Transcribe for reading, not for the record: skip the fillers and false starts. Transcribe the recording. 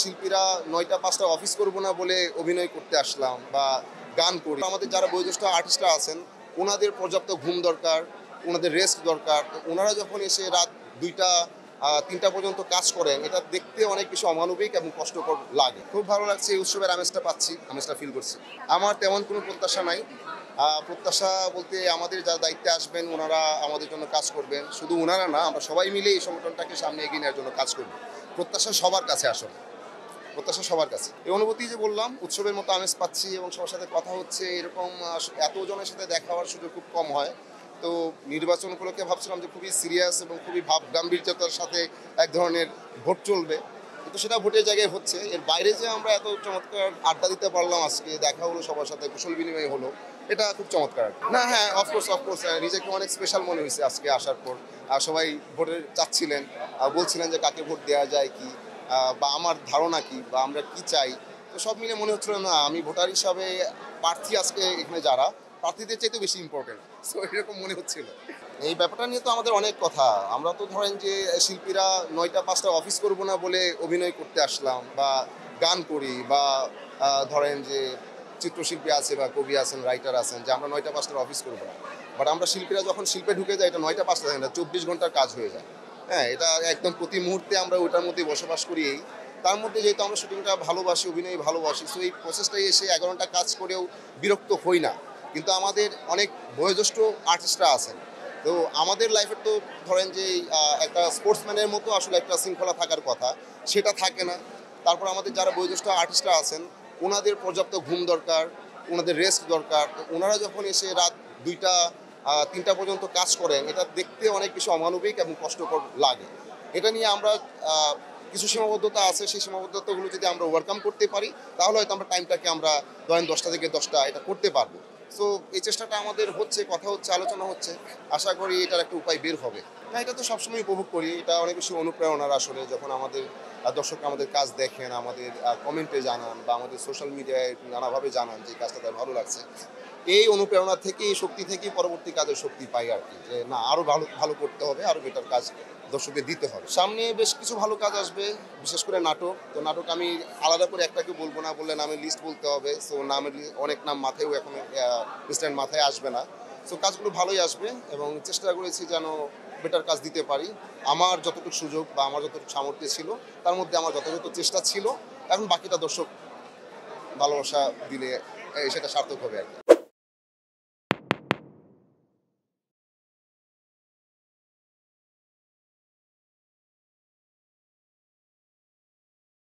শিল্পীরা ৯টা ৫টা অফিস করব না বলে অভিনয় করতে আসলাম বা গান করি। আমাদের যারা বয়োজ্যেষ্ঠ আর্টিস্টরা আছেন ওনাদের পর্যাপ্ত ঘুম দরকার, ওনাদের রেস্ট দরকার। তো ওনারা যখন এসে রাত ২টা ৩টা পর্যন্ত কাজ করেন, এটা দেখতে অনেক বেশি অমানবিক এবং কষ্টকর লাগে। খুব ভালো লাগছে, এই উৎসবের আমেজটা পাচ্ছি, আমেজটা ফিল করছি। আমার তেমন কোনো প্রত্যাশা নাই। প্রত্যাশা বলতে আমাদের যারা দায়িত্বে আসবেন ওনারা আমাদের জন্য কাজ করবেন। শুধু ওনারা না, আমরা সবাই মিলে এই সংগঠনটাকে সামনে এগিয়ে নেওয়ার জন্য কাজ করব। প্রত্যাশা সবার কাছে আসলে, প্রত্যাশা সবার কাছে। এই অনুভূতি যে বললাম, উৎসবের মতো আমেজ পাচ্ছি এবং সবার সাথে কথা হচ্ছে, এরকম এতজনের সাথে দেখা হওয়ার সুযোগ খুব কম হয়। তো নির্বাচন উপলক্ষে ভাবছিলাম যে খুবই সিরিয়াস এবং খুবই ভাব গাম্ভীর্যতার সাথে এক ধরনের ভোট চলবে, কিন্তু সেটা ভোটের জায়গায় হচ্ছে। এর বাইরে যে আমরা এত চমৎকার আড্ডা দিতে পারলাম, আজকে দেখা হলো, সবার সাথে কুশল বিনিময় হলো, এটা খুব চমৎকার। না, হ্যাঁ, অফকোর্স নিজেকে অনেক স্পেশাল মনে হয়েছে আজকে আসার পর। সবাই ভোটের চাচ্ছিলেন, বলছিলেন যে কাকে ভোট দেওয়া যায়, কি বা আমার ধারণা কি বা আমরা কি চাই। তো সব মিলে মনে হচ্ছিল না আমি ভোটার হিসাবে প্রার্থী, আজকে এখানে যারা প্রার্থীদের চাইতে বেশি ইম্পর্টেন্ট। সো এরকম মনে হচ্ছিল। এই ব্যাপারটা নিয়ে তো আমাদের অনেক কথা। আমরা তো ধরেন যে শিল্পীরা ৯টা ৫টা অফিস করব না বলে অভিনয় করতে আসলাম বা গান করি বা ধরেন যে চিত্রশিল্পী আছে বা কবি আছেন, রাইটার আছেন, যে আমরা ৯টা ৫টার অফিস করবো না। বাট আমরা শিল্পীরা যখন শিল্পে ঢুকে যাই, এটা ৯টা ৫টা থাকে না, ২৪ ঘন্টার কাজ হয়ে যায়। হ্যাঁ, এটা একদম প্রতি মুহূর্তে আমরা ওটার মধ্যে বসবাস করি। তার মধ্যে যেহেতু আমরা শুটিংটা ভালোবাসি, অভিনয় ভালোবাসি, সো এই প্রসেসটাই এসে ১১ ঘন্টা কাজ করেও বিরক্ত হই না। কিন্তু আমাদের অনেক বয়োজ্যেষ্ঠ আর্টিস্টরা আছেন। তো আমাদের লাইফের তো ধরেন যে একটা স্পোর্টসম্যানের মতো আসলে একটা শৃঙ্খলা থাকার কথা, সেটা থাকে না। তারপর আমাদের যারা বয়োজ্যেষ্ঠ আর্টিস্টরা আছেন ওনাদের পর্যাপ্ত ঘুম দরকার, ওনাদের রেস্ট দরকার। তো ওনারা যখন এসে রাত ২টা ৩টা পর্যন্ত কাজ করেন, এটা দেখতে অনেক বেশি অমানবিক এবং কষ্টকর লাগে। এটা নিয়ে আমরা কিছু সীমাবদ্ধতা আছে, সেই সীমাবদ্ধতাগুলো যদি আমরা ওভারকাম করতে পারি, তাহলে হয়তো আমরা টাইমটাকে আমরা ধরেন 10টা থেকে 10টা এটা করতে পারবো। সো এই চেষ্টাটা আমাদের হচ্ছে, কথা হচ্ছে, আলোচনা হচ্ছে। আশা করি এটার একটা উপায় বের হবে। না, এটা তো সবসময় উপভোগ করি। এটা অনেক বেশি অনুপ্রেরণার আসলে, যখন আমাদের দর্শকরা আমাদের কাজ দেখেন, আমাদের কমেন্টে জানান বা আমাদের সোশ্যাল মিডিয়ায় নানাভাবে জানান যে কাজটা তার ভালো লাগছে। এই অনুপ্রেরণা থেকে, এই শক্তি থেকেই পরবর্তী কাজের শক্তি পাই আর কি, যে না, আরও ভালো ভালো করতে হবে, আরও বেটার কাজ দর্শকদের দিতে হবে। সামনে বেশ কিছু ভালো কাজ আসবে, বিশেষ করে নাটক। তো নাটক আমি আলাদা করে একটাকে বলবো না, বললে নামের লিস্ট বলতে হবে। সো নামের অনেক নাম মাথায়ও এখন ইনস্ট্যান্ট মাথায় আসবে না। সো কাজগুলো ভালোই আসবে এবং চেষ্টা করেছি যেন বেটার কাজ দিতে পারি। আমার যতটুকু সুযোগ বা আমার যতটুকু সামর্থ্য ছিল, তার মধ্যে আমার যথাযথ চেষ্টা ছিল। এখন বাকিটা দর্শক ভালোবাসা দিলে সেটা সার্থক হবে আর কি।